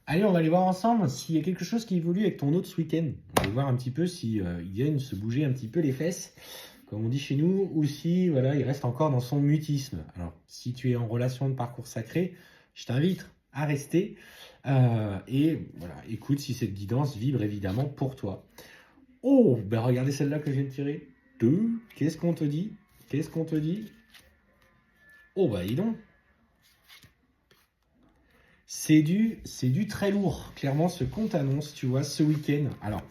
Allez, on va aller voir ensemble s'il y a quelque chose qui évolue avec ton autre ce week-end. On va voir un petit peu si ils viennent se bouger un petit peu les fesses, comme on dit chez nous, ou si voilà, il reste encore dans son mutisme. Alors, si tu es en relation de parcours sacré, je t'invite à rester et voilà, écoute si cette guidance vibre évidemment pour toi. Oh, ben regardez celle-là que je viens de tirer. Deux. Qu'est-ce qu'on te dit? Qu'est-ce qu'on te dit? Oh, bah dis donc. C'est du très lourd. Clairement, ce qu'on t'annonce, tu vois, ce week-end. Alors,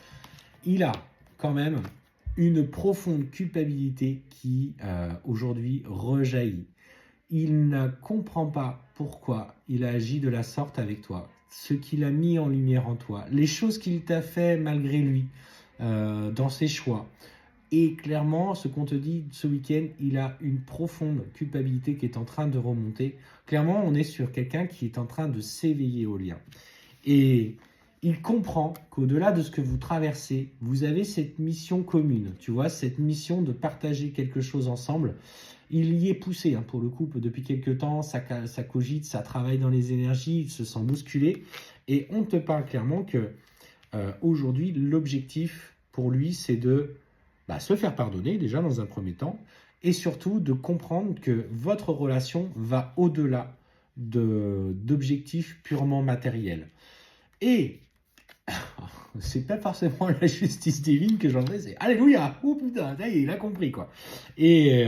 il a quand même une profonde culpabilité qui, aujourd'hui, rejaillit. Il ne comprend pas pourquoi il a agi de la sorte avec toi, ce qu'il a mis en lumière en toi, les choses qu'il t'a fait malgré lui, dans ses choix. Et clairement, ce qu'on te dit ce week-end, il a une profonde culpabilité qui est en train de remonter. Clairement, on est sur quelqu'un qui est en train de s'éveiller au lien. Et il comprend qu'au-delà de ce que vous traversez, vous avez cette mission commune, tu vois, cette mission de partager quelque chose ensemble. Il y est poussé, hein, pour le couple, depuis quelques temps, ça cogite, ça travaille dans les énergies, il se sent bousculé. Et on te parle clairement que aujourd'hui, l'objectif pour lui, c'est de se faire pardonner déjà dans un premier temps, et surtout de comprendre que votre relation va au-delà d'objectifs purement matériels. Et c'est pas forcément la justice divine que j'en veux, c'est Alléluia, oh putain, ça y est, il a compris quoi. Et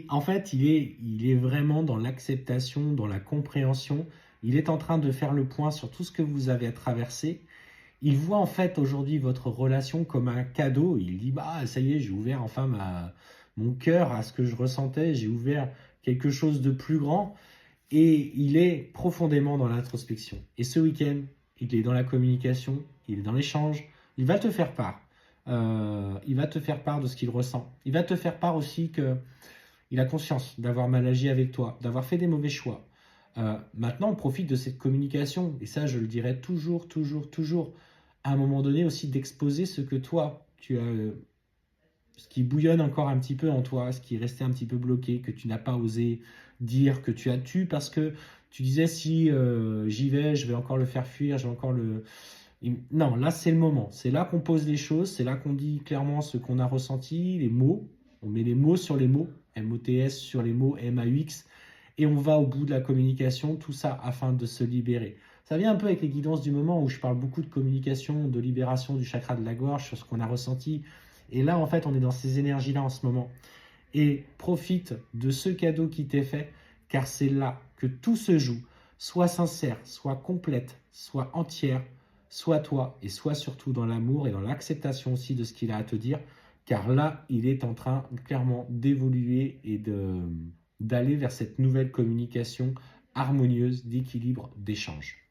en fait, il est vraiment dans l'acceptation, dans la compréhension. Il est en train de faire le point sur tout ce que vous avez à traverser. Il voit en fait aujourd'hui votre relation comme un cadeau. Il dit, bah ça y est, j'ai ouvert enfin mon cœur à ce que je ressentais. J'ai ouvert quelque chose de plus grand. Et il est profondément dans l'introspection. Et ce week-end, il est dans la communication, il est dans l'échange. Il va te faire part. Il va te faire part de ce qu'il ressent. Il va te faire part aussi qu'il a conscience d'avoir mal agi avec toi, d'avoir fait des mauvais choix. Maintenant, on profite de cette communication. Et ça, je le dirai toujours, toujours, toujours. À un moment donné aussi d'exposer ce que toi, tu as, ce qui bouillonne encore un petit peu en toi, ce qui est resté un petit peu bloqué, que tu n'as pas osé dire, que tu as tué parce que tu disais si j'y vais, je vais encore le faire fuir, je vais encore le... Non, là c'est le moment, c'est là qu'on pose les choses, c'est là qu'on dit clairement ce qu'on a ressenti, les mots, on met les mots sur les mots, M-O-T-S sur les mots, M-A-U-X, et on va au bout de la communication, tout ça afin de se libérer. Ça vient un peu avec les guidances du moment où je parle beaucoup de communication, de libération du chakra de la gorge, sur ce qu'on a ressenti. Et là, en fait, on est dans ces énergies-là en ce moment. Et profite de ce cadeau qui t'est fait, car c'est là que tout se joue. Sois sincère, sois complète, sois entière, sois toi et sois surtout dans l'amour et dans l'acceptation aussi de ce qu'il a à te dire, car là, il est en train clairement d'évoluer et d'aller vers cette nouvelle communication harmonieuse, d'équilibre, d'échange.